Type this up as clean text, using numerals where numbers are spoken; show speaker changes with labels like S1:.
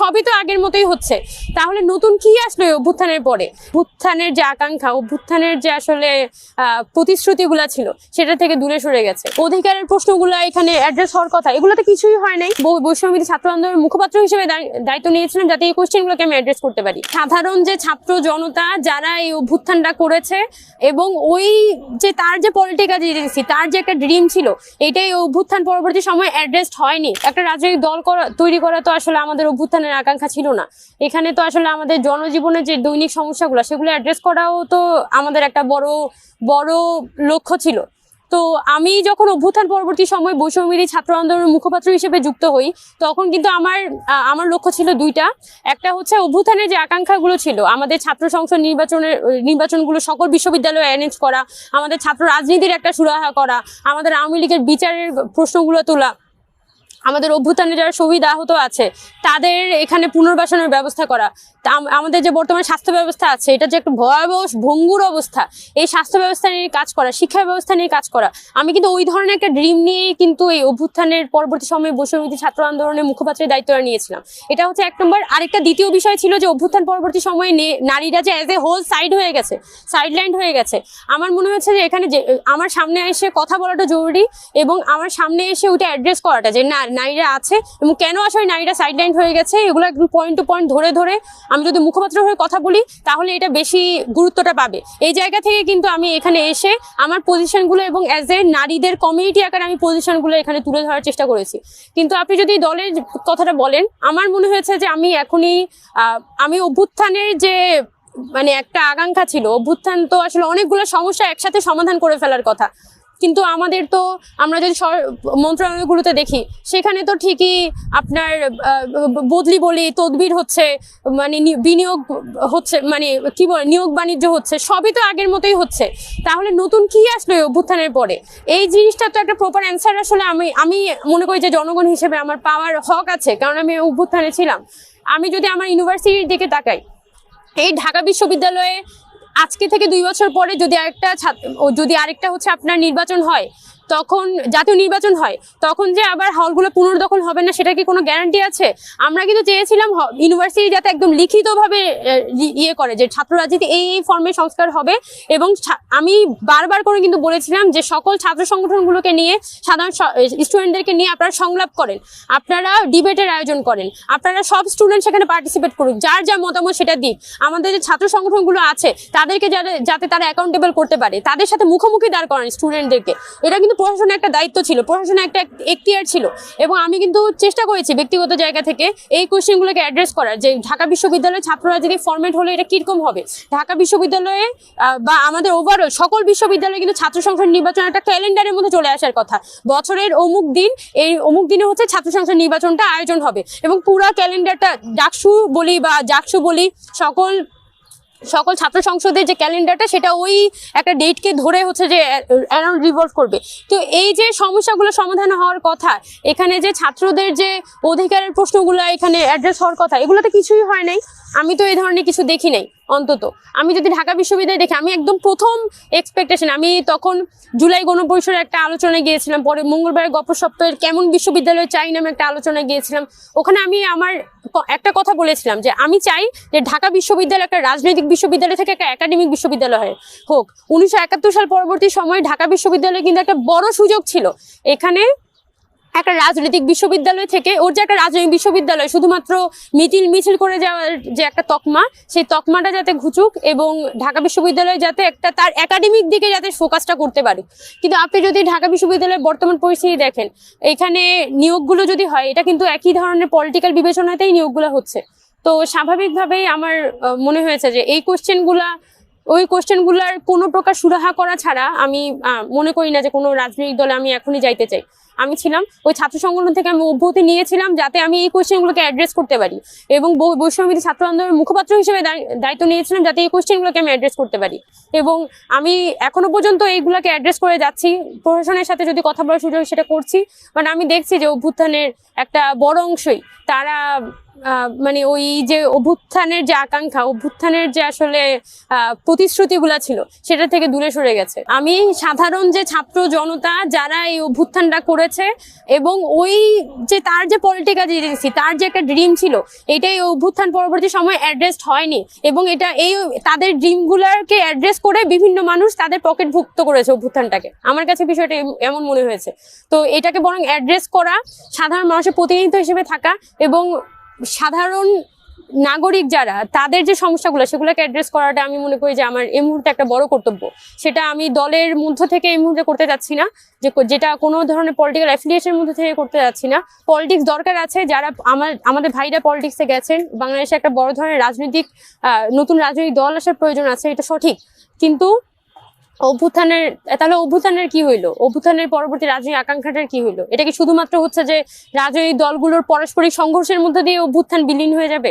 S1: সবই তো আগের মতোই হচ্ছে। তাহলে নতুন কি আসলো এই অভ্যুত্থানের পরে? অভ্যুত্থানের যে আকাঙ্ক্ষা, অভ্যুত্থানের যে আসলে প্রতিশ্রুতিগুলা ছিল সেটা থেকে দূরে সরে গেছে। অধিকারের প্রশ্নগুলো এখানে অ্যাড্রেস হওয়ার কথা, এগুলো তো কিছুই হয় নাই। বৈষম্যবিরোধী ছাত্র আন্দোলনের মুখপাত্র হিসেবে দায়িত্ব নিয়েছিলাম যাতে এই কোশ্চেনগুলোকে আমি অ্যাড্রেস করতে পারি। সাধারণ যে ছাত্র জনতা যারা এই অভ্যুত্থানটা করেছে এবং ওই যে তার যে পলিটিক্যাল এজেন্সি, তার যে একটা ড্রিম ছিল, এটাই অভ্যুত্থান পরবর্তী সময় অ্যাড্রেসড হয়নি। একটা রাজনৈতিক দল তৈরি করা তো আসলে আমাদের অভ্যুত্থানের আকাঙ্ক্ষা ছিল না। এখানে তো আসলে আমাদের জনজীবনের যে দৈনিক সমস্যাগুলো সেগুলো অ্যাড্রেস করাও তো আমাদের একটা বড় লক্ষ্য ছিল। তো আমি যখন অভ্যুত্থান পরবর্তী সময় বৈষম্যবিরোধী ছাত্র আন্দোলনের মুখপাত্র হিসেবে যুক্ত হই, তখন কিন্তু আমার লক্ষ্য ছিল দুইটা। একটা হচ্ছে অভ্যুত্থানের যে আকাঙ্ক্ষাগুলো ছিল, আমাদের ছাত্র সংসদ নির্বাচনগুলো সকল বিশ্ববিদ্যালয়ে অ্যারেঞ্জ করা, আমাদের ছাত্র রাজনীতির একটা সুরাহা করা, আমাদের আওয়ামী লীগের বিচারের প্রশ্নগুলো তোলা, আমাদের অভ্যুত্থানে যারা শহীদ আহত আছে তাদের এখানে পুনর্বাসনের ব্যবস্থা করা, আমাদের যে বর্তমান স্বাস্থ্য ব্যবস্থা আছে এটা যে একটা ভয়াবহ ভঙ্গুর অবস্থা, এই স্বাস্থ্য ব্যবস্থা নিয়ে কাজ করা, শিক্ষা ব্যবস্থা নিয়ে কাজ করা। আমি কিন্তু ওই ধরনের একটা ড্রিম নিয়ে কিন্তু এই অভ্যুত্থানের পরবর্তী সময়ে বৈষম্যবিরোধী ছাত্র আন্দোলনের মুখপাত্রের দায়িত্বটা নিয়েছিলাম। এটা হচ্ছে এক নম্বর। আরেকটা দ্বিতীয় বিষয় ছিল যে অভ্যুত্থান পরবর্তী সময়ে নারীরা যে অ্যাজ এ হোল সাইডলাইন হয়ে গেছে। আমার মনে হচ্ছে যে এখানে যে আমার সামনে এসে কথা বলাটা জরুরি এবং আমার সামনে এসে ওইটা অ্যাড্রেস করাটা যে না, নারীরা আছে এবং কেন আসলে নারীরা সাইডলাইন হয়ে গেছে, এগুলো একদম পয়েন্ট টু পয়েন্ট ধরে আমি যদি মুখপাত্র হয়ে কথা বলি তাহলে এটা বেশি গুরুত্বটা পাবে। এই জায়গা থেকে কিন্তু আমি এখানে এসে আমার পজিশনগুলো এবং অ্যাজ এ নারীদের কমিউনিটি আকারে আমি পজিশনগুলো এখানে তুলে ধরার চেষ্টা করেছি। কিন্তু আপনি যদি দলের কথাটা বলেন, আমার মনে হয়েছে যে আমি অভ্যুত্থানের যে একটা আকাঙ্ক্ষা ছিল, অভ্যুত্থান তো আসলে অনেকগুলো সমস্যা একসাথে সমাধান করে ফেলার কথা, কিন্তু আমরা যদি মন্ত্রণালয়গুলোতে দেখি সেখানে তো ঠিকই আপনার বদলি বলি তদবির হচ্ছে, বিনিয়োগ হচ্ছে, নিয়োগ বাণিজ্য হচ্ছে, সবই তো আগের মতোই হচ্ছে। তাহলে নতুন কি আসলো এই অভ্যুত্থানের পরে? এই জিনিসটা তো একটা প্রপার অ্যান্সার আসলে আমি মনে করি যে জনগণ হিসেবে আমার পাওয়ার হক আছে, কারণ আমি অভ্যুত্থানে ছিলাম। আমি যদি আমার ইউনিভার্সিটির দিকে তাকাই, এই ঢাকা বিশ্ববিদ্যালয়ে আজকে থেকে 2 বছর পরে যদি আরেকটা হচ্ছে আপনার নির্বাচন হয়, তখন জাতীয় নির্বাচন হয়, তখন যে আবার হলগুলো পুনর্দখল হবে না সেটা কি কোনো গ্যারান্টি আছে? আমরা কিন্তু চেয়েছিলাম ইউনিভার্সিটি যাতে একদম লিখিতভাবে করে যে ছাত্র রাজনীতি এই ফর্মে সংস্কার হবে। এবং আমি বারবার করে কিন্তু বলেছিলাম যে সকল ছাত্র সংগঠনগুলোকে নিয়ে, সাধারণ স্টুডেন্টদেরকে নিয়ে আপনারা সংলাপ করেন, আপনারা ডিবেটের আয়োজন করেন, আপনারা সব স্টুডেন্ট সেখানে পার্টিসিপেট করুক, যার যা মতামত সেটা দিক। আমাদের যে ছাত্র সংগঠনগুলো আছে তাদেরকে যাতে তারা অ্যাকাউন্টেবল করতে পারে, তাদের সাথে মুখোমুখি দাঁড় করান স্টুডেন্টদেরকে। এটা কিন্তু প্রশাসনের একটা দায়িত্ব ছিল, প্রশাসনের একটা এখতিয়ার ছিল। এবং আমি কিন্তু চেষ্টা করেছি ব্যক্তিগত জায়গা থেকে এই কোশ্চেনগুলোকে অ্যাড্রেস করার, যে ঢাকা বিশ্ববিদ্যালয়ে ছাত্র রাজনীতি ফরম্যাট হলে এটা কিরকম হবে। ঢাকা বিশ্ববিদ্যালয়ে বা আমাদের ওভারঅল সকল বিশ্ববিদ্যালয়ে কিন্তু ছাত্র সংসদ নির্বাচন একটা ক্যালেন্ডারের মধ্যে চলে আসার কথা। বছরের অমুক দিনে হচ্ছে ছাত্র সংসদ নির্বাচনটা আয়োজন হবে এবং পুরো ক্যালেন্ডারটা ডাকসু বলি সকল ছাত্র সংসদের যে ক্যালেন্ডারটা সেটা ওই একটা ডেটকে ধরে হচ্ছে যে অ্যারাউন্ড রিভলভ করবে। তো এই যে সমস্যাগুলো সমাধান হওয়ার কথা, এখানে যে ছাত্রদের যে অধিকারের প্রশ্নগুলো এখানে অ্যাড্রেস হওয়ার কথা, এগুলো তো কিছুই হয় নাই। আমি তো এই ধরনের কিছু দেখি নাই। অন্তত আমি যদি ঢাকা বিশ্ববিদ্যালয়ে দেখি, আমি একদম প্রথম এক্সপেকটেশন, আমি তখন জুলাই গণপরিষদের একটা আলোচনায় গিয়েছিলাম, পরে মঙ্গলবারের গল্প সপ্তাহের কেমন বিশ্ববিদ্যালয় চাই নামে একটা আলোচনায় গিয়েছিলাম। ওখানে আমি আমার একটা কথা বলেছিলাম যে আমি চাই যে ঢাকা বিশ্ববিদ্যালয় একটা রাজনৈতিক বিশ্ববিদ্যালয় থেকে একটা একাডেমিক বিশ্ববিদ্যালয় হোক। 1971 সাল পরবর্তী সময়ে ঢাকা বিশ্ববিদ্যালয় কিন্তু একটা বড় সুযোগ ছিল, এখানে একটা রাজনৈতিক বিশ্ববিদ্যালয় থেকে ওর যে একটা রাজনৈতিক বিশ্ববিদ্যালয় শুধুমাত্র মিছিল করে যাওয়ার যে একটা তকমা, সেই তকমাটা যাতে ঘুচুক এবং ঢাকা বিশ্ববিদ্যালয় যাতে একটা তার একাডেমিক দিকে যাতে ফোকাসটা করতে পারে। কিন্তু আপনি যদি ঢাকা বিশ্ববিদ্যালয়ের বর্তমান পরিস্থিতি দেখেন, এখানে নিয়োগগুলো যদি হয় এটা কিন্তু একই ধরনের পলিটিক্যাল বিবেচনাতেই নিয়োগগুলো হচ্ছে। তো স্বাভাবিকভাবেই আমার মনে হয়েছে যে ওই কোশ্চেনগুলার কোনো প্রকার সুরাহা করা ছাড়া আমি মনে করি না যে কোনো রাজনৈতিক দলে আমি এখনই যাইতে চাই। আমি ছিলাম ওই ছাত্র সংগঠন থেকে, আমি অব্যাহতি নিয়েছিলাম যাতে আমি এই কোশ্চেনগুলোকে অ্যাড্রেস করতে পারি এবং বৈষম্যবিরোধী ছাত্র আন্দোলনের মুখপাত্র হিসেবে দায়িত্ব নিয়েছিলাম যাতে এই কোশ্চেনগুলোকে আমি অ্যাড্রেস করতে পারি। এবং আমি এখনো পর্যন্ত এইগুলোকে অ্যাড্রেস করে যাচ্ছি, প্রশাসনের সাথে যদি কথা বলার সুযোগ সেটা করছি। আমি দেখছি যে অভ্যুত্থানের একটা বড় অংশই তারা মানে ওই যে অভ্যুত্থানের যে আকাঙ্ক্ষা, অভ্যুত্থানের যে আসলে প্রতিশ্রুতিগুলা ছিল সেটা থেকে দূরে সরে গেছে। আমি সাধারণ যে ছাত্র জনতা যারা এই অভ্যুত্থানটা করেছে এবং ওই যে তার যে পলিটিক্যাল এজেন্সি, তার যে একটা ড্রিম ছিল, এটাই অভ্যুত্থান পরবর্তী সময় অ্যাড্রেসড হয়নি এবং এটা এই তাদের ড্রিমগুলোকে অ্যাড্রেস করে বিভিন্ন মানুষ তাদের পকেটভুক্ত করেছে অভ্যুত্থানটাকে। আমার কাছে বিষয়টা এমন মনে হয়েছে। তো এটাকে বরং অ্যাড্রেস করা, সাধারণ মানুষের প্রতিনিধিত্ব হিসেবে থাকা এবং সাধারণ নাগরিক যারা তাদের যে সমস্যাগুলো সেগুলোকে অ্যাড্রেস করাটা আমি মনে করি যে আমার এই মুহূর্তে একটা বড় কর্তব্য। সেটা আমি দলের মধ্য থেকে এই মুহূর্তে করতে যাচ্ছি না, যেটা কোনো ধরনের পলিটিক্যাল অ্যাফিলিয়েশনের মধ্যে থেকে করতে যাচ্ছি না। পলিটিক্স দরকার আছে, যারা আমাদের ভাইরা পলিটিক্সে গেছেন, বাংলাদেশে একটা বড় ধরনের রাজনৈতিক নতুন রাজনৈতিক দল আসার প্রয়োজন আছে, এটা সঠিক। কিন্তু অভ্যুত্থানের কি হইলো? অভ্যুত্থানের পরবর্তী রাজনৈতিক আকাঙ্ক্ষাটার কি হইলো? এটা কি শুধুমাত্র হচ্ছে যে রাজনৈতিক দলগুলোর পারস্পরিক সংঘর্ষের মধ্যে দিয়ে অভ্যুত্থান বিলীন হয়ে যাবে?